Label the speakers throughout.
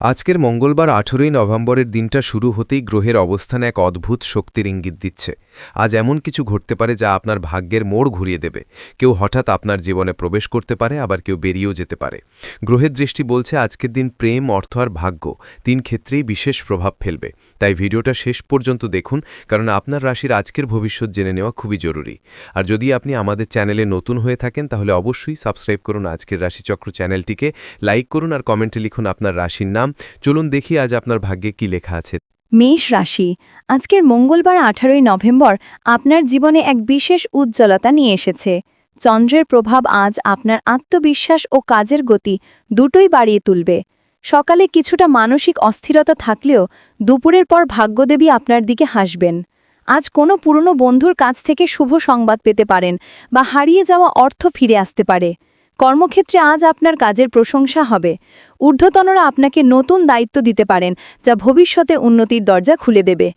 Speaker 1: আজকের মঙ্গলবার ১৮ই নভেম্বরের দিনটা শুরু হতেই গ্রহের অবস্থান এক অদ্ভুত শক্তির ইঙ্গিত দিচ্ছে। আজ এমন কিছু ঘটতে পারে যা আপনার ভাগ্যের মোড় ঘুরিয়ে দেবে। কেউ হঠাৎ আপনার জীবনে প্রবেশ করতে পারে, আবার কেউ বেরিয়েও যেতে পারে। গ্রহের দৃষ্টি বলছে আজকের দিন প্রেম, অর্থ আর ভাগ্য তিন ক্ষেত্রেই বিশেষ প্রভাব ফেলবে। তাই ভিডিওটা শেষ পর্যন্ত দেখুন, কারণ আপনার রাশির আজকের ভবিষ্যৎ জেনে নেওয়া খুবই জরুরি। আর যদি আপনি আমাদের চ্যানেলে নতুন হয়ে থাকেন তাহলে অবশ্যই সাবস্ক্রাইব করুন আজকের রাশিচক্র চ্যানেলটিকে, লাইক করুন আর কমেন্টে লিখুন আপনার রাশির নাম। চলুন দেখি আজ আপনার ভাগ্যে কি লেখা আছে।
Speaker 2: মেষ রাশি। আজকের মঙ্গলবার 18ই নভেম্বর আপনার জীবনে এক বিশেষ উজ্জ্বলতা নিয়ে এসেছে। চন্দ্রের প্রভাব আজ আপনার আত্মবিশ্বাস ও কাজের গতি দুটোই বাড়িয়ে তুলবে। সকালে কিছুটা মানসিক অস্থিরতা থাকলেও দুপুরের পর ভাগ্যদেবী আপনার দিকে হাসবেন। আজ কোনো পুরনো বন্ধুর কাছ থেকে শুভ সংবাদ পেতে পারেন বা হারিয়ে যাওয়া অর্থ ফিরে আসতে পারে। কর্মক্ষেত্রে আজ আপনার কাজের প্রশংসা হবে। ঊর্ধ্বতনরা আপনাকে নতুন দায়িত্ব দিতে পারেন, যা ভবিষ্যতে উন্নতির দরজা খুলে দেবে।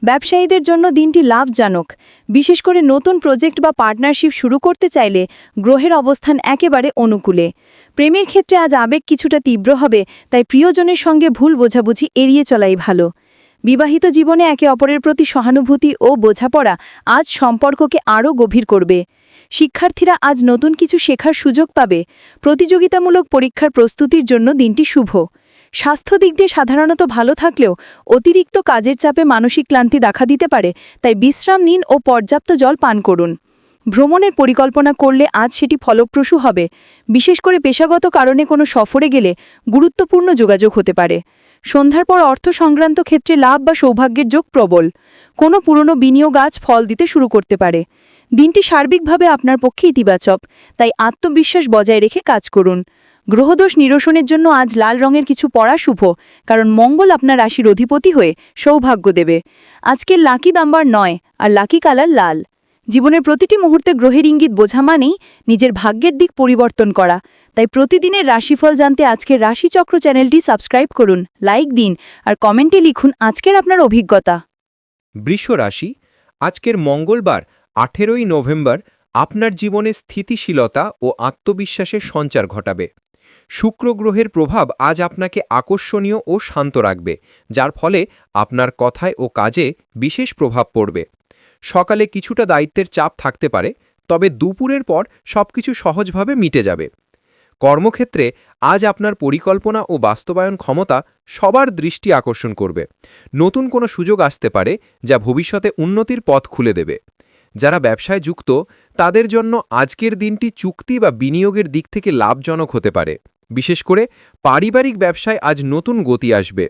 Speaker 2: ব্যবসায়ীদের জন্য দিনটি লাভজনক। বিশেষ করে নতুন প্রজেক্ট বা পার্টনারশিপ শুরু করতে চাইলে গ্রহের অবস্থান একেবারে অনুকূলে। প্রেমের ক্ষেত্রে আজ আবেগ কিছুটা তীব্র হবে, তাই প্রিয়জনের সঙ্গে ভুল বোঝাবুঝি এড়িয়ে চলাই ভালো। বিবাহিত জীবনে একে অপরের প্রতি সহানুভূতি ও বোঝাপড়া আজ সম্পর্ককে আরও গভীর করবে। শিক্ষার্থীরা আজ নতুন কিছু শেখার সুযোগ পাবে। প্রতিযোগিতামূলক পরীক্ষার প্রস্তুতির জন্য দিনটি শুভ। স্বাস্থ্য দিক দিয়ে সাধারণত ভালো থাকলেও অতিরিক্ত কাজের চাপে মানসিক ক্লান্তি দেখা দিতে পারে, তাই বিশ্রাম নিন ও পর্যাপ্ত জল পান করুন। ভ্রমণের পরিকল্পনা করলে আজ সেটি ফলপ্রসূ হবে। বিশেষ করে পেশাগত কারণে কোনো সফরে গেলে গুরুত্বপূর্ণ যোগাযোগ হতে পারে। সন্ধ্যার পর অর্থ সংক্রান্ত ক্ষেত্রে লাভ বা সৌভাগ্যের যোগ প্রবল। কোনো পুরনো বিনিয়োগ আজ ফল দিতে শুরু করতে পারে। দিনটি সার্বিকভাবে আপনার পক্ষে ইতিবাচক, তাই আত্মবিশ্বাস বজায় রেখে কাজ করুন। গ্রহদোষ নিরসনের জন্য আজ লাল রঙের কিছু পরা শুভ, কারণ মঙ্গল আপনার রাশির অধিপতি হয়ে সৌভাগ্য দেবে। আজকের লাকি নাম্বার 9 আর লাকি কালার লাল। জীবনের প্রতিটি মুহূর্তে গ্রহের ইঙ্গিত বোঝা মানেই নিজের ভাগ্যের দিক পরিবর্তন করা। তাই প্রতিদিনের রাশিফল জানতে আজকের রাশিচক্র চ্যানেলটি সাবস্ক্রাইব করুন, লাইক দিন আর কমেন্টে লিখুন আজকের আপনার অভিজ্ঞতা।
Speaker 3: বৃষ রাশি। আজকের মঙ্গলবার 18ই নভেম্বর আপনার জীবনে স্থিতিশীলতা ও আত্মবিশ্বাসের সঞ্চার ঘটাবে। শুক্র গ্রহের প্রভাব আজ আপনাকে আকর্ষণীয় ও শান্ত রাখবে, যার ফলে আপনার কথায় ও কাজে বিশেষ প্রভাব পড়বে। সকালে কিছুটা দায়িত্বের চাপ থাকতে পারে, তবে দুপুরের পর সবকিছু সহজভাবে মিটে যাবে। কর্মক্ষেত্রে আজ আপনার পরিকল্পনা ও বাস্তবায়ন ক্ষমতা সবার দৃষ্টি আকর্ষণ করবে। নতুন কোনো সুযোগ আসতে পারে যা ভবিষ্যতে উন্নতির পথ খুলে দেবে। যারা ব্যবসায় যুক্ত তাদের জন্য আজকের দিনটি চুক্তি বা বিনিয়োগের দিক থেকে লাভজনক হতে পারে। বিশেষ করে পারিবারিক ব্যবসায় আজ নতুন গতি আসবে।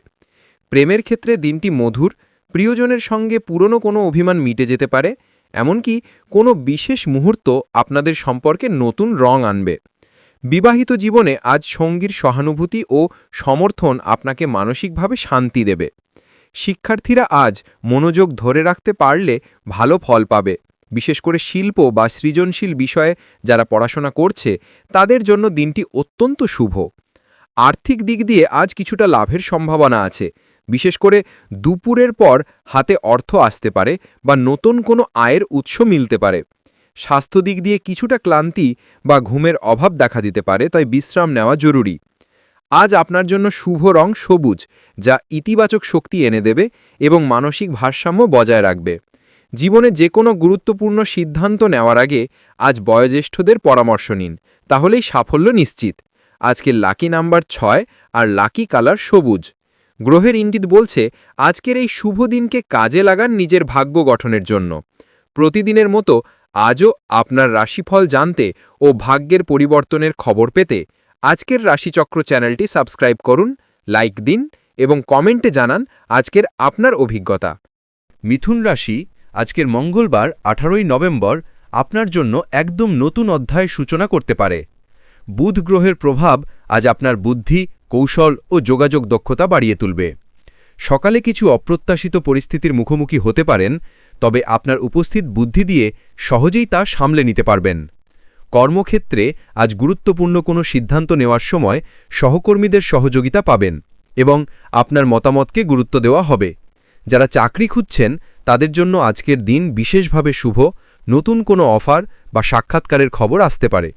Speaker 3: প্রেমের ক্ষেত্রে দিনটি মধুর। প্রিয়জনের সঙ্গে পুরনো কোনো অভিমান মিটে যেতে পারে, এমনকি কোনো বিশেষ মুহূর্ত আপনাদের সম্পর্কে নতুন রং আনবে। বিবাহিত জীবনে আজ সঙ্গীর সহানুভূতি ও সমর্থন আপনাকে মানসিকভাবে শান্তি দেবে। শিক্ষার্থীরা আজ মনোযোগ ধরে রাখতে পারলে ভালো ফল পাবে। বিশেষ করে শিল্প বা সৃজনশীল বিষয়ে যারা পড়াশোনা করছে তাদের জন্য দিনটি অত্যন্ত শুভ। আর্থিক দিক দিয়ে আজ কিছুটা লাভের সম্ভাবনা আছে। বিশেষ করে দুপুরের পর হাতে অর্থ আসতে পারে বা নতুন কোনো আয়ের উৎস মিলতে পারে। স্বাস্থ্য দিক দিয়ে কিছুটা ক্লান্তি বা ঘুমের অভাব দেখা দিতে পারে, তাই বিশ্রাম নেওয়া জরুরি। আজ আপনার জন্য শুভ রং সবুজ, যা ইতিবাচক শক্তি এনে দেবে এবং মানসিক ভারসাম্য বজায় রাখবে। জীবনে যে কোনো গুরুত্বপূর্ণ সিদ্ধান্ত নেওয়ার আগে আজ বয়োজ্যেষ্ঠদের পরামর্শ নিন, তাহলেই সাফল্য নিশ্চিত। আজকের লাকি নাম্বার 6 আর লাকি কালার সবুজ। গ্রহের ইঙ্গিত বলছে আজকের এই শুভ দিনকে কাজে লাগান নিজের ভাগ্য গঠনের জন্য। প্রতিদিনের মতো আজও আপনার রাশিফল জানতে ও ভাগ্যের পরিবর্তনের খবর পেতে আজকের রাশিচক্র চ্যানেলটি সাবস্ক্রাইব করুন, লাইক দিন এবং কমেন্টে জানান আজকের আপনার অভিজ্ঞতা।
Speaker 4: মিথুন রাশি। আজকের মঙ্গলবার 18ই নভেম্বর আপনার জন্য একদম নতুন অধ্যায়ের সূচনা করতে পারে। বুধ গ্রহের প্রভাব আজ আপনার বুদ্ধি, কৌশল ও যোগাযোগ দক্ষতা বাড়িয়ে তুলবে। সকালে কিছু অপ্রত্যাশিত পরিস্থিতির মুখোমুখি হতে পারেন, তবে আপনার উপস্থিত বুদ্ধি দিয়ে সহজেই তা সামলে নিতে পারবেন। কর্মক্ষেত্রে আজ গুরুত্বপূর্ণ কোনো সিদ্ধান্ত নেওয়ার সময় সহকর্মীদের সহযোগিতা পাবেন এবং আপনার মতামতকে গুরুত্ব দেওয়া হবে। যারা চাকরি খুঁজছেন তাদের জন্য আজকের দিন বিশেষভাবে শুভ। নতুন কোনো অফার বা সাক্ষাৎকারের খবর আসতে পারে।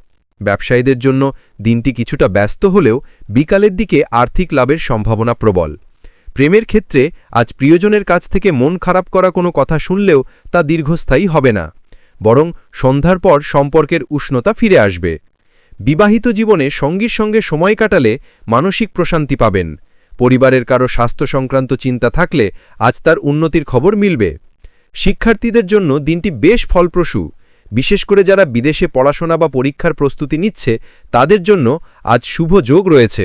Speaker 4: ব্যবসায়ীদের জন্য দিনটি কিছুটা ব্যস্ত হলেও বিকালের দিকে আর্থিক লাভের সম্ভাবনা প্রবল। প্রেমের ক্ষেত্রে আজ প্রিয়জনের কাছ থেকে মন খারাপ করা কোনো কথা শুনলেও তা দীর্ঘস্থায়ী হবে না, বরং সন্ধ্যার পর সম্পর্কের উষ্ণতা ফিরে আসবে। বিবাহিত জীবনে সঙ্গীর সঙ্গে সময় কাটালে মানসিক প্রশান্তি পাবেন। পরিবারের কারো স্বাস্থ্য সংক্রান্ত চিন্তা থাকলে আজ তার উন্নতির খবর মিলবে। শিক্ষার্থীদের জন্য দিনটি বেশ ফলপ্রসূ, বিশেষ করে যারা বিদেশে পড়াশোনা বা পরীক্ষার প্রস্তুতি নিচ্ছে তাদের জন্য আজ শুভ যোগ রয়েছে।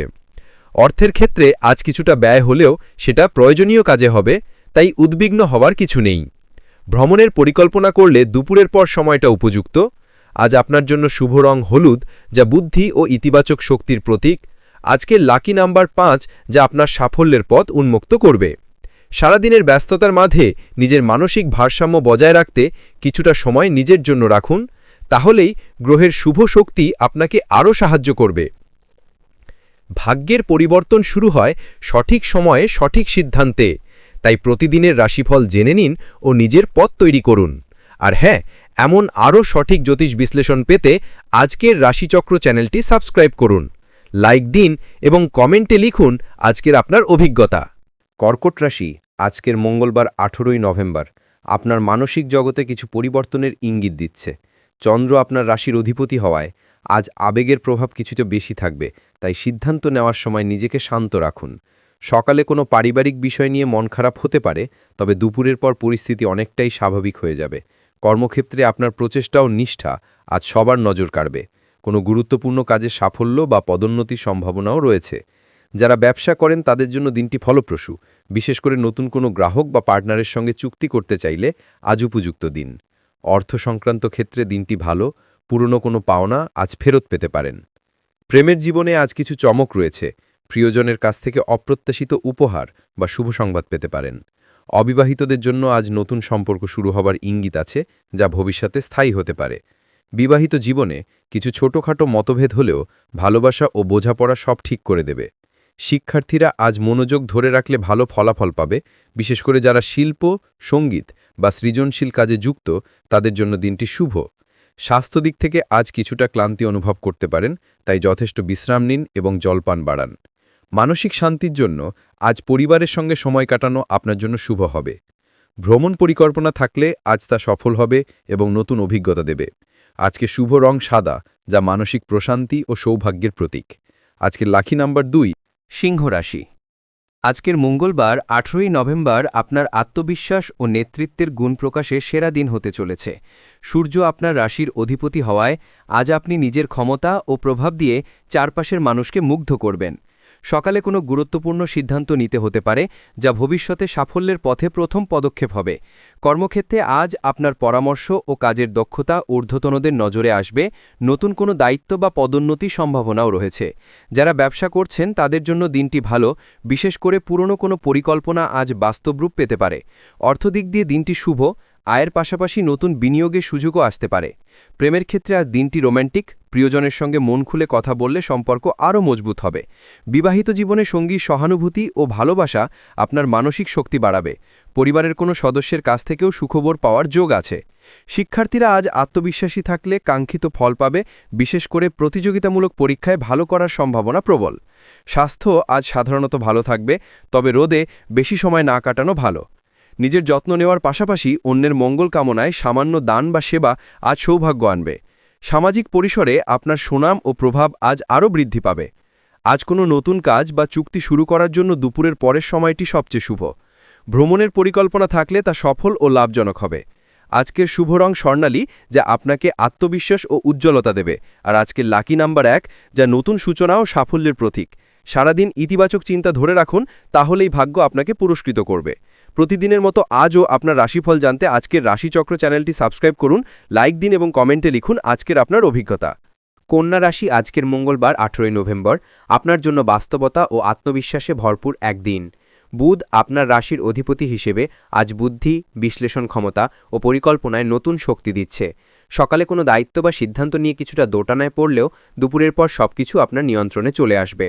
Speaker 4: অর্থের ক্ষেত্রে আজ কিছুটা ব্যয় হলেও সেটা প্রয়োজনীয় কাজে হবে, তাই উদ্বিগ্ন হওয়ার কিছু নেই। ভ্রমণের পরিকল্পনা করলে দুপুরের পর সময়টা উপযুক্ত। আজ আপনার জন্য শুভ রং হলুদ, যা বুদ্ধি ও ইতিবাচক শক্তির প্রতীক। আজকের লাকি নাম্বার 5, যা আপনার সাফল্যের পথ উন্মুক্ত করবে। সারাদিনের ব্যস্ততার মাঝে নিজের মানসিক ভারসাম্য বজায় রাখতে কিছুটা সময় নিজের জন্য রাখুন, তাহলেই গ্রহের শুভ শক্তি আপনাকে আরও সাহায্য করবে। ভাগ্যের পরিবর্তন শুরু হয় সঠিক সময়ে সঠিক সিদ্ধান্তে, তাই প্রতিদিনের রাশিফল জেনে নিন ও নিজের পথ তৈরি করুন। আর হ্যাঁ, এমন আরও সঠিক জ্যোতিষ বিশ্লেষণ পেতে আজকের রাশিচক্র চ্যানেলটি সাবস্ক্রাইব করুন, লাইক দিন এবং কমেন্টে লিখুন আজকের আপনার অভিজ্ঞতা।
Speaker 3: কর্কট রাশি, আজকের মঙ্গলবার 18ই নভেম্বর আপনার মানসিক জগতে কিছু পরিবর্তনের ইঙ্গিত দিচ্ছে। চন্দ্র আপনার রাশির অধিপতি হওয়ায় আজ আবেগের প্রভাব কিছুটা বেশি থাকবে, তাই সিদ্ধান্ত নেওয়ার সময় নিজেকে শান্ত রাখুন। সকালে কোনো পারিবারিক বিষয় নিয়ে মন খারাপ হতে পারে, তবে দুপুরের পর পরিস্থিতি অনেকটাই স্বাভাবিক হয়ে যাবে। কর্মক্ষেত্রে আপনার প্রচেষ্টা ও নিষ্ঠা আজ সবার নজর কাড়বে। কোনো গুরুত্বপূর্ণ কাজে সাফল্য বা পদোন্নতির সম্ভাবনাও রয়েছে। যারা ব্যবসা করেন তাদের জন্য দিনটি ফলপ্রসূ, বিশেষ করে নতুন কোনো গ্রাহক বা পার্টনারের সঙ্গে চুক্তি করতে চাইলে আজ উপযুক্ত দিন। অর্থ সংক্রান্ত ক্ষেত্রে দিনটি ভালো, পুরনো কোনো পাওনা আজ ফেরত পেতে পারেন। প্রেমের জীবনে আজ কিছু চমক রয়েছে, প্রিয়জনের কাছ থেকে অপ্রত্যাশিত উপহার বা শুভ সংবাদ পেতে পারেন। অবিবাহিতদের জন্য আজ নতুন সম্পর্ক শুরু হবার ইঙ্গিত আছে, যা ভবিষ্যতে স্থায়ী হতে পারে। বিবাহিত জীবনে কিছু ছোটখাটো মতভেদ হলেও ভালোবাসা ও বোঝাপড়া সব ঠিক করে দেবে। শিক্ষার্থীরা আজ মনোযোগ ধরে রাখলে ভালো ফলাফল পাবে, বিশেষ করে যারা শিল্প, সঙ্গীত বা সৃজনশীল কাজে যুক্ত তাদের জন্য দিনটি শুভ। স্বাস্থ্য দিক থেকে আজ কিছুটা ক্লান্তি অনুভব করতে পারেন, তাই যথেষ্ট বিশ্রাম নিন এবং জলপান বাড়ান। মানসিক শান্তির জন্য আজ পরিবারের সঙ্গে সময় কাটানো আপনার জন্য শুভ হবে। ভ্রমণ পরিকল্পনা থাকলে আজ তা সফল হবে এবং নতুন অভিজ্ঞতা দেবে। আজকে শুভ রং সাদা, যা মানসিক প্রশান্তি ও সৌভাগ্যের প্রতীক। আজকের লাকি নাম্বার 2,
Speaker 5: সিংহ রাশি, আজকের মঙ্গলবার 18ই নভেম্বর আপনার আত্মবিশ্বাস ও নেতৃত্বের গুণ প্রকাশে সেরা দিন হতে চলেছে। সূর্য আপনার রাশির অধিপতি হওয়ায় আজ আপনি নিজের ক্ষমতা ও প্রভাব দিয়ে চারপাশের মানুষকে মুগ্ধ করবেন। সকালে কোনো গুরুত্বপূর্ণ সিদ্ধান্ত নিতে হতে পারে, যা ভবিষ্যতে সাফল্যের পথে প্রথম পদক্ষেপ হবে। কর্মক্ষেত্রে আজ আপনার পরামর্শ ও কাজের দক্ষতা ঊর্ধ্বতনদের নজরে আসবে। নতুন কোনো দায়িত্ব বা পদোন্নতির সম্ভাবনাও রয়েছে। যারা ব্যবসা করছেন তাদের জন্য দিনটি ভালো, বিশেষ করে পুরনো কোনো পরিকল্পনা আজ বাস্তব রূপ পেতে পারে। অর্থদিক দিয়ে দিনটি শুভ, আয়ের পাশাপাশি নতুন বিনিয়োগের সুযোগও আসতে পারে। প্রেমের ক্ষেত্রে আজ দিনটি রোম্যান্টিক, প্রিয়জনের সঙ্গে মন খুলে কথা বললে সম্পর্ক আরও মজবুত হবে। বিবাহিত জীবনে সঙ্গীর সহানুভূতি ও ভালোবাসা আপনার মানসিক শক্তি বাড়াবে। পরিবারের কোনো সদস্যের কাছ থেকেও সুখবর পাওয়ার যোগ আছে। শিক্ষার্থীরা আজ আত্মবিশ্বাসী থাকলে কাঙ্ক্ষিত ফল পাবে, বিশেষ করে প্রতিযোগিতামূলক পরীক্ষায় ভালো করার সম্ভাবনা প্রবল। স্বাস্থ্য আজ সাধারণত ভালো থাকবে, তবে রোদে বেশি সময় না কাটানো ভালো। নিজের যত্ন নেওয়ার পাশাপাশি অন্যের মঙ্গল কামনায় সামান্য দান বা সেবা আজ সৌভাগ্য আনবে। সামাজিক পরিসরে আপনার সুনাম ও প্রভাব আজ আরও বৃদ্ধি পাবে। আজ কোনো নতুন কাজ বা চুক্তি শুরু করার জন্য দুপুরের পরের সময়টি সবচেয়ে শুভ। ভ্রমণের পরিকল্পনা থাকলে তা সফল ও লাভজনক হবে। আজকের শুভ রং স্বর্ণালী, যা আপনাকে আত্মবিশ্বাস ও উজ্জ্বলতা দেবে। আর আজকের লাকি নাম্বার 1, যা নতুন সূচনা ও সাফল্যের প্রতীক। সারাদিন ইতিবাচক চিন্তা ধরে রাখুন, তাহলেই ভাগ্য আপনাকে পুরস্কৃত করবে। প্রতিদিনের মতো আজও আপনার রাশিফল জানতে আজকের রাশিচক্র চ্যানেলটি সাবস্ক্রাইব করুন, লাইক দিন এবং কমেন্টে লিখুন আজকের আপনার অভিজ্ঞতা। কন্যা রাশি, আজকের মঙ্গলবার 18ই নভেম্বর আপনার জন্য বাস্তবতা ও আত্মবিশ্বাসে ভরপুর একদিন। বুধ আপনার রাশির অধিপতি হিসেবে আজ বুদ্ধি, বিশ্লেষণ ক্ষমতা ও পরিকল্পনায় নতুন শক্তি দিচ্ছে। সকালে কোনো দায়িত্ব বা সিদ্ধান্ত নিয়ে কিছুটা দোটানায় পড়লেও দুপুরের পর সবকিছু আপনার নিয়ন্ত্রণে চলে আসবে।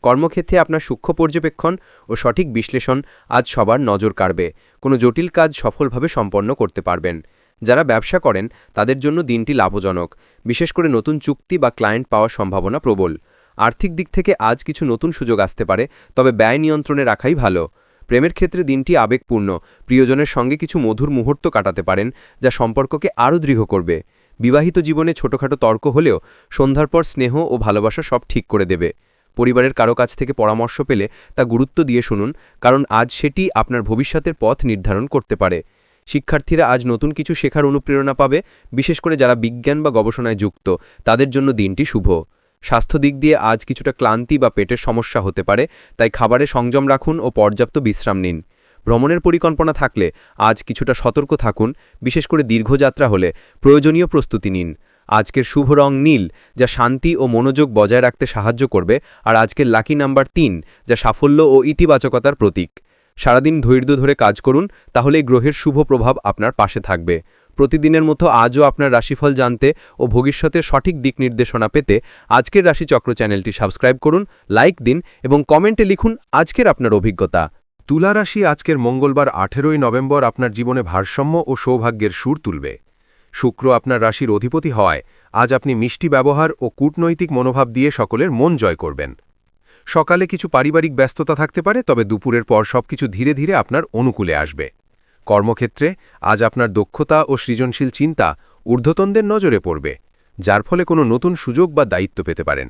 Speaker 5: কর্মক্ষেত্রে আপনার সূক্ষ্ম পর্যবেক্ষণ ও সঠিক বিশ্লেষণ আজ সবার নজর কাড়বে। কোনো জটিল কাজ সফলভাবে সম্পন্ন করতে পারবেন। যারা ব্যবসা করেন তাদের জন্য দিনটি লাভজনক, বিশেষ করে নতুন চুক্তি বা ক্লায়েন্ট পাওয়ার সম্ভাবনা প্রবল। আর্থিক দিক থেকে আজ কিছু নতুন সুযোগ আসতে পারে, তবে ব্যয় নিয়ন্ত্রণে রাখাই ভালো। প্রেমের ক্ষেত্রে দিনটি আবেগপূর্ণ, প্রিয়জনের সঙ্গে কিছু মধুর মুহূর্ত কাটাতে পারেন, যা সম্পর্ককে আরও দৃঢ় করবে। বিবাহিত জীবনে ছোটখাটো তর্ক হলেও সন্ধ্যার পর স্নেহ ও ভালোবাসা সব ঠিক করে দেবে। পরিবারের কারো কাছ থেকে পরামর্শ পেলে তা গুরুত্ব দিয়ে শুনুন, কারণ আজ সেটি আপনার ভবিষ্যতের পথ নির্ধারণ করতে পারে। শিক্ষার্থীরা আজ নতুন কিছু শেখার অনুপ্রেরণা পাবে, বিশেষ করে যারা বিজ্ঞান বা গবেষণায় যুক্ত তাদের জন্য দিনটি শুভ। স্বাস্থ্য দিক দিয়ে আজ কিছুটা ক্লান্তি বা পেটের সমস্যা হতে পারে, তাই খাবারে সংযম রাখুন ও পর্যাপ্ত বিশ্রাম নিন। ভ্রমণের পরিকল্পনা থাকলে আজ কিছুটা সতর্ক থাকুন, বিশেষ করে দীর্ঘযাত্রা হলে প্রয়োজনীয় প্রস্তুতি নিন। আজকের শুভ রং নীল, যা শান্তি ও মনোযোগ বজায় রাখতে সাহায্য করবে, আর আজকের লাকি নাম্বার 3, যা সাফল্য ও ইতিবাচকতার প্রতীক। সারাদিন ধৈর্য ধরে কাজ করুন, তাহলে এই গ্রহের শুভ প্রভাব আপনার পাশে থাকবে। প্রতিদিনের মতো আজও আপনার রাশিফল জানতে ও ভবিষ্যতের সঠিক দিক নির্দেশনা পেতে আজকের রাশিচক্র চ্যানেলটি সাবস্ক্রাইব করুন, লাইক দিন এবং কমেন্টে লিখুন আজকের আপনার অভিজ্ঞতা।
Speaker 4: তুলা রাশি আজকের মঙ্গলবার 18ই নভেম্বর আপনার জীবনে ভারসাম্য ও সৌভাগ্যের সুর তুলবে। শুক্র আপনার রাশির অধিপতি হওয়ায় আজ আপনি মিষ্টি ব্যবহার ও কূটনৈতিক মনোভাব দিয়ে সকলের মন জয় করবেন। সকালে কিছু পারিবারিক ব্যস্ততা থাকতে পারে, তবে দুপুরের পর সবকিছু ধীরে ধীরে আপনার অনুকূলে আসবে। কর্মক্ষেত্রে আজ আপনার দক্ষতা ও সৃজনশীল চিন্তা ঊর্ধ্বতনদের নজরে পড়বে, যার ফলে কোনো নতুন সুযোগ বা দায়িত্ব পেতে পারেন।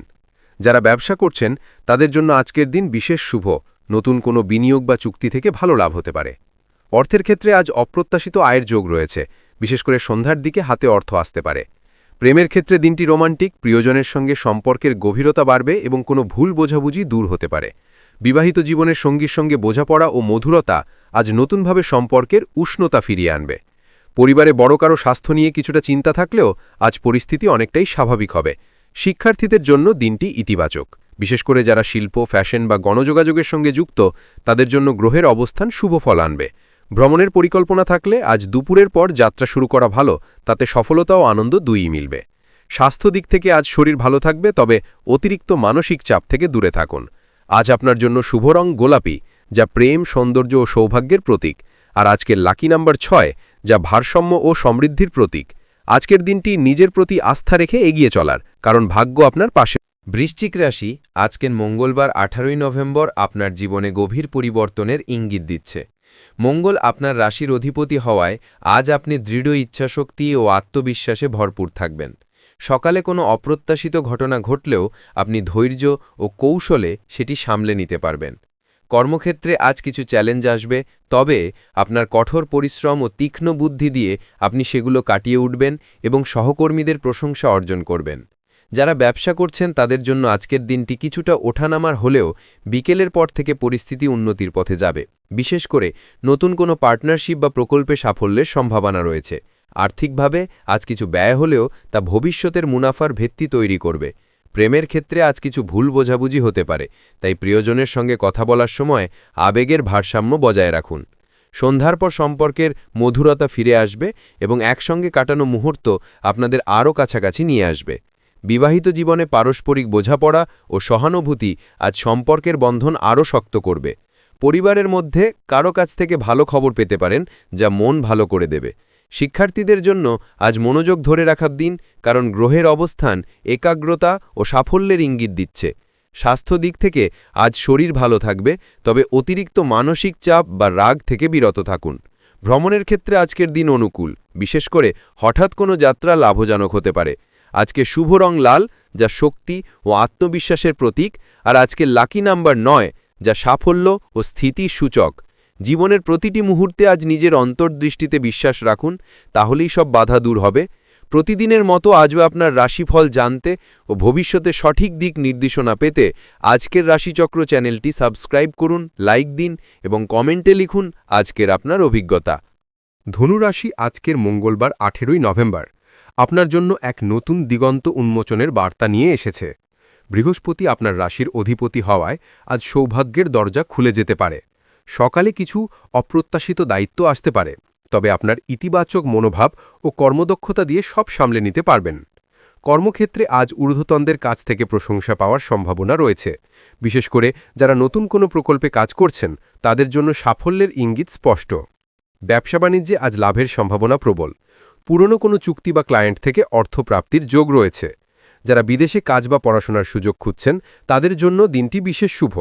Speaker 4: যারা ব্যবসা করছেন তাদের জন্য আজকের দিন বিশেষ শুভ, নতুন কোনো বিনিয়োগ বা চুক্তি থেকে ভালো লাভ হতে পারে। অর্থের ক্ষেত্রে আজ অপ্রত্যাশিত আয়ের যোগ রয়েছে, বিশেষ করে সন্ধ্যার দিকে হাতে অর্থ আসতে পারে। প্রেমের ক্ষেত্রে দিনটি রোমান্টিক, প্রিয়জনের সঙ্গে সম্পর্কের গভীরতা বাড়বে এবং কোনো ভুল বোঝাবুঝি দূর হতে পারে। বিবাহিত জীবনের সঙ্গীর সঙ্গে বোঝাপড়া ও মধুরতা আজ নতুনভাবে সম্পর্কের উষ্ণতা ফিরিয়ে আনবে। পরিবারে বড় কারো স্বাস্থ্য নিয়ে কিছুটা চিন্তা থাকলেও আজ পরিস্থিতি অনেকটাই স্বাভাবিক হবে। শিক্ষার্থীদের জন্য দিনটি ইতিবাচক, বিশেষ করে যারা শিল্প, ফ্যাশন বা গণযোগাযোগের সঙ্গে যুক্ত তাদের জন্য গ্রহের অবস্থান শুভ ফল আনবে। ভ্রমণের পরিকল্পনা থাকলে আজ দুপুরের পর যাত্রা শুরু করা ভালো, তাতে সফলতা ও আনন্দ দুইই মিলবে। স্বাস্থ্য দিক থেকে আজ শরীর ভালো থাকবে, তবে অতিরিক্ত মানসিক চাপ থেকে দূরে থাকুন। আজ আপনার জন্য শুভ রং গোলাপি, যা প্রেম, সৌন্দর্য ও সৌভাগ্যের প্রতীক, আর আজকের লাকি নাম্বার 6, যা ভারসাম্য ও সমৃদ্ধির প্রতীক। আজকের দিনটি নিজের প্রতি আস্থা রেখে এগিয়ে চলার, কারণ ভাগ্য আপনার পাশে।
Speaker 1: বৃশ্চিক রাশি আজকের মঙ্গলবার 18ই নভেম্বর আপনার জীবনে গভীর পরিবর্তনের ইঙ্গিত দিচ্ছে। মঙ্গল আপনার রাশির অধিপতি হওয়ায় আজ আপনি দৃঢ় ইচ্ছাশক্তি ও আত্মবিশ্বাসে ভরপুর থাকবেন। সকালে কোনো অপ্রত্যাশিত ঘটনা ঘটলেও আপনি ধৈর্য ও কৌশলে সেটি সামলে নিতে পারবেন। কর্মক্ষেত্রে আজ কিছু চ্যালেঞ্জ আসবে, তবে আপনার কঠোর পরিশ্রম ও তীক্ষ্ণ বুদ্ধি দিয়ে আপনি সেগুলো কাটিয়ে উঠবেন এবং সহকর্মীদের প্রশংসা অর্জন করবেন। যারা ব্যবসা করছেন তাদের জন্য আজকের দিনটি কিছুটা ওঠানামার হলেও বিকেলের পর থেকে পরিস্থিতি উন্নতির পথে যাবে। বিশেষ করে নতুন কোনো পার্টনারশিপ বা প্রকল্পে সাফল্যের সম্ভাবনা রয়েছে। আর্থিকভাবে আজ কিছু ব্যয় হলেও তা ভবিষ্যতের মুনাফার ভিত্তি তৈরি করবে। প্রেমের ক্ষেত্রে আজ কিছু ভুল বোঝাবুঝি হতে পারে, তাই প্রিয়জনের সঙ্গে কথা বলার সময় আবেগের ভারসাম্য বজায় রাখুন। সন্ধ্যার পর সম্পর্কের মধুরতা ফিরে আসবে এবং একসঙ্গে কাটানো মুহূর্ত আপনাদের আরও কাছাকাছি নিয়ে আসবে। বিবাহিত জীবনে পারস্পরিক বোঝাপড়া ও সহানুভূতি আজ সম্পর্কের বন্ধন আরও শক্ত করবে। পরিবারের মধ্যে কারো কাছ থেকে ভালো খবর পেতে পারেন, যা মন ভালো করে দেবে। শিক্ষার্থীদের জন্য আজ মনোযোগ ধরে রাখার দিন, কারণ গ্রহের অবস্থান একাগ্রতা ও সাফল্যের ইঙ্গিত দিচ্ছে। স্বাস্থ্য দিক থেকে আজ শরীর ভালো থাকবে, তবে অতিরিক্ত মানসিক চাপ বা রাগ থেকে বিরত থাকুন। ভ্রমণের ক্ষেত্রে আজকের দিন অনুকূল, বিশেষ করে হঠাৎ কোনো যাত্রা লাভজনক হতে পারে। আজকে শুভ রং লাল, যা শক্তি ও আত্মবিশ্বাসের প্রতীক, আর আজকের লাকি নাম্বার 9, যা সাফল্য ও স্থিতির সূচক। জীবনের প্রতিটি মুহূর্তে আজ নিজের অন্তর্দৃষ্টিতে বিশ্বাস রাখুন, তাহলেই সব বাধা দূর হবে। প্রতিদিনের মতো আজও আপনার রাশিফল জানতে ও ভবিষ্যতে সঠিক দিক নির্দেশনা পেতে আজকের রাশিচক্র চ্যানেলটি সাবস্ক্রাইব করুন, লাইক দিন এবং কমেন্টে লিখুন আজকের আপনার অভিজ্ঞতা।
Speaker 4: ধনুরাশি আজকের মঙ্গলবার 18ই নভেম্বর আপনার জন্য এক নতুন দিগন্ত উন্মোচনের বার্তা নিয়ে এসেছে। বৃহস্পতি আপনার রাশির অধিপতি হওয়ায় আজ সৌভাগ্যের দরজা খুলে যেতে পারে। সকালে কিছু অপ্রত্যাশিত দায়িত্ব আসতে পারে, তবে আপনার ইতিবাচক মনোভাব ও কর্মদক্ষতা দিয়ে সব সামলে নিতে পারবেন। কর্মক্ষেত্রে আজ ঊর্ধ্বতনদের কাছ থেকে প্রশংসা পাওয়ার সম্ভাবনা রয়েছে। বিশেষ করে যারা নতুন কোনো প্রকল্পে কাজ করছেন তাদের জন্য সাফল্যের ইঙ্গিত স্পষ্ট। ব্যবসা বাণিজ্যে আজ লাভের সম্ভাবনা প্রবল।
Speaker 6: পুরনো কোনো চুক্তি বা ক্লায়েন্ট থেকে অর্থপ্রাপ্তির যোগ রয়েছে। যারা বিদেশে কাজ বা পড়াশোনার সুযোগ খুঁজছেন তাদের জন্য দিনটি বিশেষ শুভ।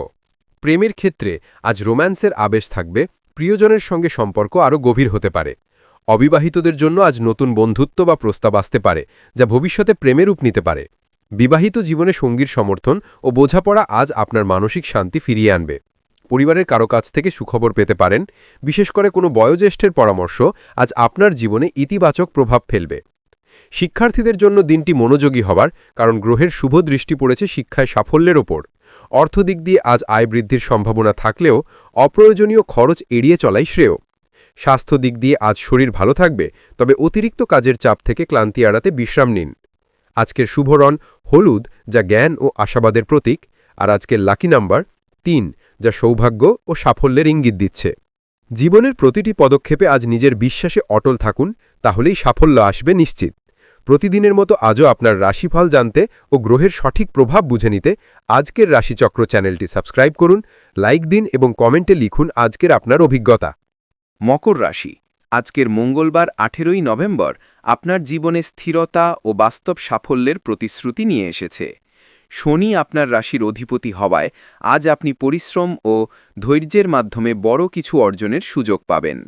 Speaker 6: প্রেমের ক্ষেত্রে আজ রোম্যান্সের আবেশ থাকবে, প্রিয়জনের সঙ্গে সম্পর্ক আরও গভীর হতে পারে। অবিবাহিতদের জন্য আজ নতুন বন্ধুত্ব বা প্রস্তাব আসতে পারে, যা ভবিষ্যতে প্রেমের রূপ নিতে পারে। বিবাহিত জীবনে সঙ্গীর সমর্থন ও বোঝাপড়া আজ আপনার মানসিক শান্তি ফিরিয়ে আনবে। পরিবারের কারো কাছ থেকে সুখবর পেতে পারেন, বিশেষ করে কোনো বয়োজ্যেষ্ঠের পরামর্শ আজ আপনার জীবনে ইতিবাচক প্রভাব ফেলবে। শিক্ষার্থীদের জন্য দিনটি মনোযোগী হবার কারণ গ্রহের শুভ দৃষ্টি পড়েছে শিক্ষায় সাফল্যের ওপর। অর্থদিক দিয়ে আজ আয় বৃদ্ধির সম্ভাবনা থাকলেও অপ্রয়োজনীয় খরচ এড়িয়ে চলাই শ্রেয়। স্বাস্থ্য দিক দিয়ে আজ শরীর ভালো থাকবে, তবে অতিরিক্ত কাজের চাপ থেকে ক্লান্তি এড়াতে বিশ্রাম নিন। আজকের শুভ রং হলুদ, যা জ্ঞান ও আশাবাদের প্রতীক, আর আজকের লাকি নাম্বার ৩, যা সৌভাগ্য ও সাফল্যের ইঙ্গিত দিচ্ছে। জীবনের প্রতিটি পদক্ষেপে আজ নিজের বিশ্বাসে অটল থাকুন, তাহলেই সাফল্য আসবে নিশ্চিত। প্রতিদিনের মতো আজও আপনার রাশিফল জানতে ও গ্রহের সঠিক প্রভাব বুঝে নিতে আজকের রাশিচক্র চ্যানেলটি সাবস্ক্রাইব করুন, লাইক দিন এবং কমেন্টে লিখুন আজকের আপনার অভিজ্ঞতা।
Speaker 1: মকর রাশি, আজকের মঙ্গলবার 18ই নভেম্বর আপনার জীবনে স্থিরতা ও বাস্তব সাফল্যের প্রতিশ্রুতি নিয়ে এসেছে। শনি আপনার রাশির অধিপতি হওয়ায় আজ আপনি পরিশ্রম ও ধৈর্যের মাধ্যমে বড় কিছু অর্জনের সুযোগ পাবেন।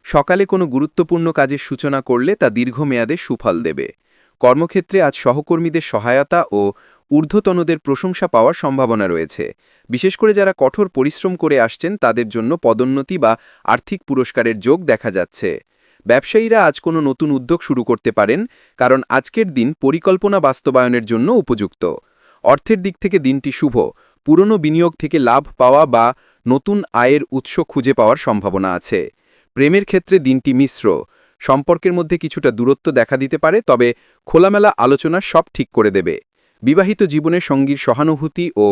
Speaker 1: সকালে কোনো গুরুত্বপূর্ণ কাজের সূচনা করলে তা দীর্ঘমেয়াদে সুফল দেবে। কর্মক্ষেত্রে আজ সহকর্মীদের সহায়তা ও ঊর্ধ্বতনদের প্রশংসা পাওয়ার সম্ভাবনা রয়েছে। বিশেষ করে যারা কঠোর পরিশ্রম করে আসছেন তাদের জন্য পদোন্নতি বা আর্থিক পুরস্কারের যোগ দেখা যাচ্ছে। ব্যবসায়ীরা আজ কোনো নতুন উদ্যোগ শুরু করতে পারেন, কারণ আজকের দিন পরিকল্পনা বাস্তবায়নের জন্য উপযুক্ত। অর্থের দিক থেকে দিনটি শুভ, পুরনো বিনিয়োগ থেকে লাভ পাওয়া বা নতুন আয়ের উৎস খুঁজে পাওয়ার সম্ভাবনা আছে। প্রেমের ক্ষেত্রে দিনটি মিশ্র, সম্পর্কের মধ্যে কিছুটা দূরত্ব দেখা দিতে পারে, তবে খোলামেলা আলোচনা সব ঠিক করে দেবে। বিবাহিত জীবনে সঙ্গীর সহানুভূতি ও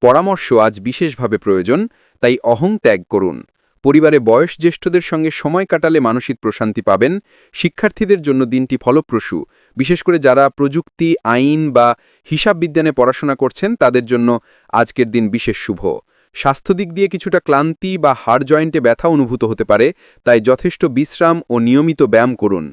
Speaker 1: পরামর্শ আজ বিশেষভাবে প্রয়োজন, তাই অহং ত্যাগ করুন। পরিবারে বয়োজ্যেষ্ঠদের সঙ্গে সময় কাটালে মানসিক প্রশান্তি পাবেন। শিক্ষার্থীদের জন্য দিনটি ফলপ্রসূ, বিশেষ করে যারা প্রযুক্তি, আইন বা হিসাব বিজ্ঞানে পড়াশোনা করছেন তাদের জন্য আজকের দিন বিশেষ শুভ। স্বাস্থ্য দিক দিয়ে কিছুটা ক্লান্তি বা হাড় জয়েন্টে ব্যথা অনুভূত হতে পারে, তাই যথেষ্ট বিশ্রাম ও নিয়মিত ব্যায়াম করুন।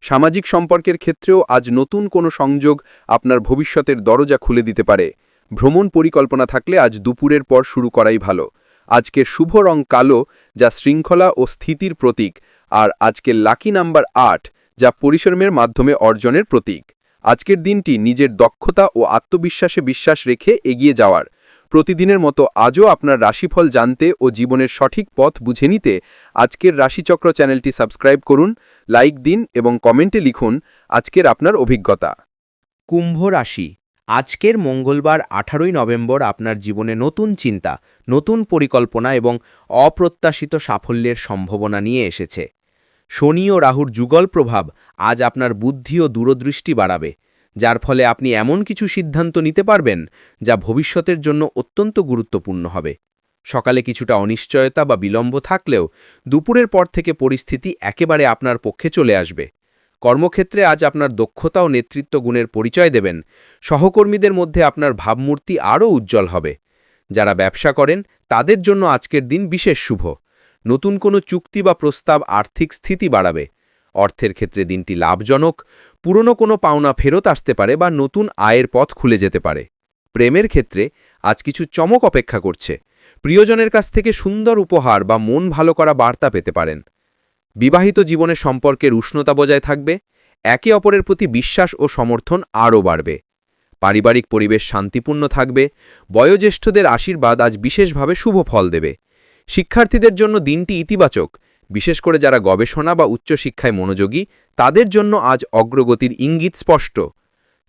Speaker 1: সামাজিক সম্পর্কের ক্ষেত্রেও আজ নতুন কোনো সংযোগ আপনার ভবিষ্যতের দরজা খুলে দিতে পারে। ভ্রমণ পরিকল্পনা থাকলে আজ দুপুরের পর শুরু করাই ভালো। আজকের শুভ রং কালো, যা শৃঙ্খলা ও স্থিতির প্রতীক, আর আজকের লাকি নাম্বার ৮, যা পরিশ্রমের মাধ্যমে অর্জনের প্রতীক। আজকের দিনটি নিজের দক্ষতা ও আত্মবিশ্বাসে বিশ্বাস রেখে এগিয়ে যাওয়ার। প্রতিদিনের মতো আজও আপনার রাশিফল জানতে ও জীবনের সঠিক পথ বুঝে নিতে আজকের রাশিচক্র চ্যানেলটি সাবস্ক্রাইব করুন, লাইক দিন এবং কমেন্টে লিখুন আজকের আপনার অভিজ্ঞতা।
Speaker 5: কুম্ভ রাশি, আজকের মঙ্গলবার 18ই নভেম্বর আপনার জীবনে নতুন চিন্তা, নতুন পরিকল্পনা এবং অপ্রত্যাশিত সাফল্যের সম্ভাবনা নিয়ে এসেছে। শনি ও রাহুর যুগল প্রভাব আজ আপনার বুদ্ধি ও দূরদৃষ্টি বাড়াবে, যার ফলে আপনি এমন কিছু সিদ্ধান্ত নিতে পারবেন যা ভবিষ্যতের জন্য অত্যন্ত গুরুত্বপূর্ণ হবে। সকালে কিছুটা অনিশ্চয়তা বা বিলম্ব থাকলেও দুপুরের পর থেকে পরিস্থিতি একেবারে আপনার পক্ষে চলে আসবে। কর্মক্ষেত্রে আজ আপনার দক্ষতা ও নেতৃত্ব গুণের পরিচয় দেবেন। সহকর্মীদের মধ্যে আপনার ভাবমূর্তি আরও উজ্জ্বল হবে। যারা ব্যবসা করেন তাদের জন্য আজকের দিন বিশেষ শুভ। নতুন কোনো চুক্তি বা প্রস্তাব আর্থিক স্থিতি বাড়াবে। অর্থের ক্ষেত্রে দিনটি লাভজনক, পুরনো কোনো পাওনা ফেরত আসতে পারে বা নতুন আয়ের পথ খুলে যেতে পারে। প্রেমের ক্ষেত্রে আজ কিছু চমক অপেক্ষা করছে। প্রিয়জনের কাছ থেকে সুন্দর উপহার বা মন ভালো করা বার্তা পেতে পারেন। বিবাহিত জীবনে সম্পর্কের উষ্ণতা বজায় থাকবে, একে অপরের প্রতি বিশ্বাস ও সমর্থন আরও বাড়বে। পারিবারিক পরিবেশ শান্তিপূর্ণ থাকবে, বয়োজ্যেষ্ঠদের আশীর্বাদ আজ বিশেষভাবে শুভ ফল দেবে। শিক্ষার্থীদের জন্য দিনটি ইতিবাচক, বিশেষ করে যারা গবেষণা বা উচ্চশিক্ষায় মনোযোগী তাদের জন্য আজ অগ্রগতির ইঙ্গিত স্পষ্ট।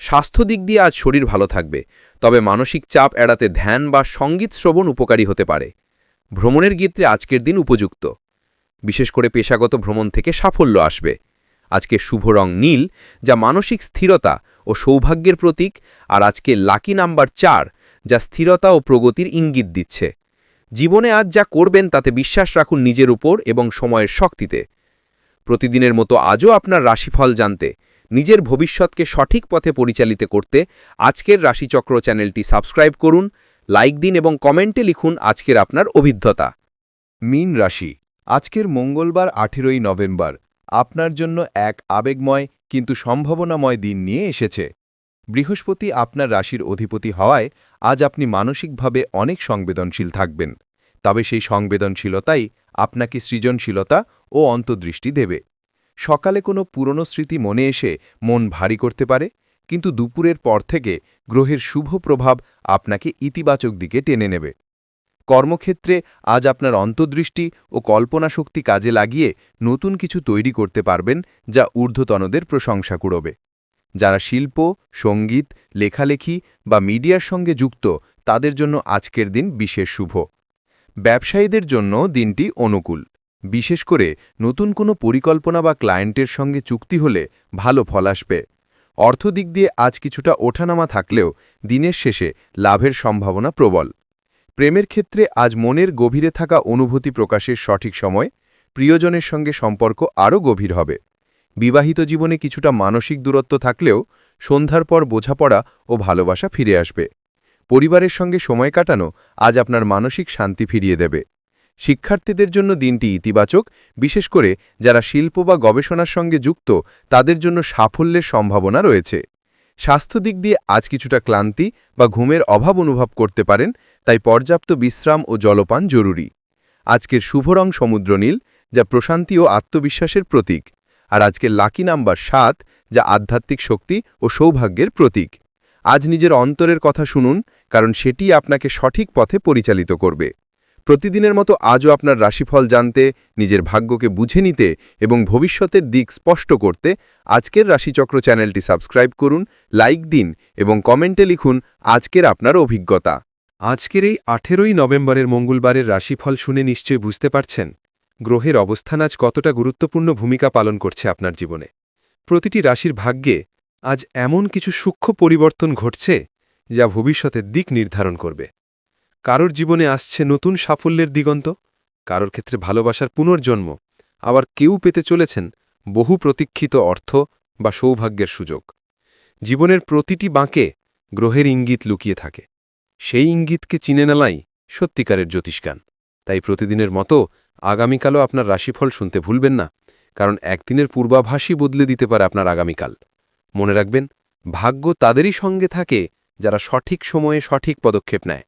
Speaker 5: স্বাস্থ্য দিক দিয়ে আজ শরীর ভালো থাকবে, তবে মানসিক চাপ এড়াতে ধ্যান বা সঙ্গীত শ্রবণ উপকারী হতে পারে। ভ্রমণের ক্ষেত্রে আজকের দিন উপযুক্ত, বিশেষ করে পেশাগত ভ্রমণ থেকে সাফল্য আসবে। আজকে শুভ রং নীল, যা মানসিক স্থিরতা ও সৌভাগ্যের প্রতীক, আর আজকে লাকি নাম্বার ৪, যা স্থিরতা ও প্রগতির ইঙ্গিত দিচ্ছে। জীবনে আজ যা করবেন তাতে বিশ্বাস রাখুন নিজের উপর এবং সময়ের শক্তিতে। প্রতিদিনের মতো আজও আপনার রাশিফল জানতে, নিজের ভবিষ্যৎকে সঠিক পথে পরিচালিত করতে আজকের রাশিচক্র চ্যানেলটি সাবস্ক্রাইব করুন, লাইক দিন এবং কমেন্টে লিখুন আজকের আপনার অভিজ্ঞতা।
Speaker 4: মীন রাশি, আজকের মঙ্গলবার 18ই নভেম্বর
Speaker 1: আপনার জন্য এক আবেগময় কিন্তু সম্ভাবনাময় দিন নিয়ে এসেছে। বৃহস্পতি আপনার রাশির অধিপতি হওয়ায় আজ আপনি মানসিকভাবে অনেক সংবেদনশীল থাকবেন, তবে সেই সংবেদনশীলতাই আপনাকে সৃজনশীলতা ও অন্তর্দৃষ্টি দেবে। সকালে কোনো পুরনো স্মৃতি মনে এসে মন ভারী করতে পারে, কিন্তু দুপুরের পর থেকে গ্রহের শুভ প্রভাব আপনাকে ইতিবাচক দিকে টেনে নেবে। কর্মক্ষেত্রে আজ আপনার অন্তর্দৃষ্টি ও কল্পনাশক্তি কাজে লাগিয়ে নতুন কিছু তৈরি করতে পারবেন, যা ঊর্ধ্বতনদের প্রশংসা কুড়বে। যারা শিল্প, সঙ্গীত, লেখালেখি বা মিডিয়ার সঙ্গে যুক্ত, তাদের জন্য আজকের দিন বিশেষ শুভ। ব্যবসায়ীদের জন্য দিনটি অনুকূল, বিশেষ করে নতুন কোনো পরিকল্পনা বা ক্লায়েন্টের সঙ্গে চুক্তি হলে ভালো ফল আসবে। অর্থদিক দিয়ে আজ কিছুটা ওঠানামা থাকলেও দিনের শেষে লাভের সম্ভাবনা প্রবল। প্রেমের ক্ষেত্রে আজ মনের গভীরে থাকা অনুভূতি প্রকাশের সঠিক সময়, প্রিয়জনের সঙ্গে সম্পর্ক আরও গভীর হবে। বিবাহিত জীবনে কিছুটা মানসিক দূরত্ব থাকলেও সন্ধ্যার পর বোঝাপড়া ও ভালোবাসা ফিরে আসবে। পরিবারের সঙ্গে সময় কাটানো আজ আপনার মানসিক শান্তি ফিরিয়ে দেবে। শিক্ষার্থীদের জন্য দিনটি ইতিবাচক, বিশেষ করে যারা শিল্প বা গবেষণার সঙ্গে যুক্ত, তাদের জন্য সাফল্যের সম্ভাবনা রয়েছে। স্বাস্থ্য দিক দিয়ে আজ কিছুটা ক্লান্তি বা ঘুমের অভাব অনুভব করতে পারেন, তাই পর্যাপ্ত বিশ্রাম ও জলপান জরুরি। আজকের শুভ রং সমুদ্রনীল, যা প্রশান্তি ও আত্মবিশ্বাসের প্রতীক। আর আজকের লাকি নাম্বার 7, যা আধ্যাত্মিক শক্তি ও সৌভাগ্যের প্রতীক। আজ নিজের অন্তরের কথা শুনুন, কারণ সেটি আপনাকে সঠিক পথে পরিচালিত করবে। প্রতিদিনের মতো আজও আপনার রাশিফল জানতে, নিজের ভাগ্যকে বুঝে নিতে এবং ভবিষ্যতের দিক স্পষ্ট করতে আজকের রাশিচক্র চ্যানেলটি সাবস্ক্রাইব করুন, লাইক দিন এবং কমেন্টে লিখুন আজকের আপনার অভিজ্ঞতা।
Speaker 6: আজকের এই 18ই নভেম্বরের মঙ্গলবারের রাশিফল শুনে নিশ্চয়ই বুঝতে পারছেন গ্রহের অবস্থান আজ কতটা গুরুত্বপূর্ণ ভূমিকা পালন করছে আপনার জীবনে। প্রতিটি রাশির ভাগ্যে আজ এমন কিছু সূক্ষ্ম পরিবর্তন ঘটছে, যা ভবিষ্যতের দিক নির্ধারণ করবে। কারোর জীবনে আসছে নতুন সাফল্যের দিগন্ত, কারোর ক্ষেত্রে ভালোবাসার পুনর্জন্ম, আবার কেউ পেতে চলেছেন বহু প্রতীক্ষিত অর্থ বা সৌভাগ্যের সুযোগ। জীবনের প্রতিটি বাঁকে গ্রহের ইঙ্গিত লুকিয়ে থাকে। সেই ইঙ্গিতকে চিনে নেলাই সত্যিকারের জ্যোতিষ্কান। তাই প্রতিদিনের মতো আগামীকালও আপনার রাশিফল শুনতে ভুলবেন না, কারণ একদিনের পূর্বাভাসই বদলে দিতে পারে আপনার আগামীকাল। মনে রাখবেন, ভাগ্য তাদেরই সঙ্গে থাকে যারা সঠিক সময়ে সঠিক পদক্ষেপ নেয়।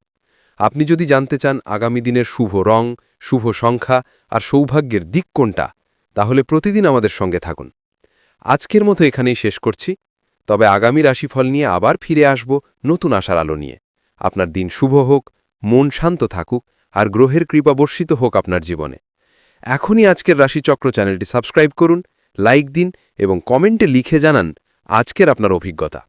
Speaker 6: আপনি যদি জানতে চান আগামী দিনের শুভ রং, শুভ সংখ্যা আর সৌভাগ্যের দিক কোনটা, তাহলে প্রতিদিন আমাদের সঙ্গে থাকুন। আজকের মতো এখানেই শেষ করছি, তবে আগামী রাশিফল নিয়ে আবার ফিরে আসব নতুন আশার আলো নিয়ে। আপনার দিন শুভ হোক, মন শান্ত থাকুক আর গ্রহের কৃপা বর্ষিত হোক আপনার জীবনে। এখনই আজকের রাশিচক্র চ্যানেলটি সাবস্ক্রাইব করুন, লাইক দিন এবং কমেন্টে লিখে জানান আজকের আপনার অভিজ্ঞতা।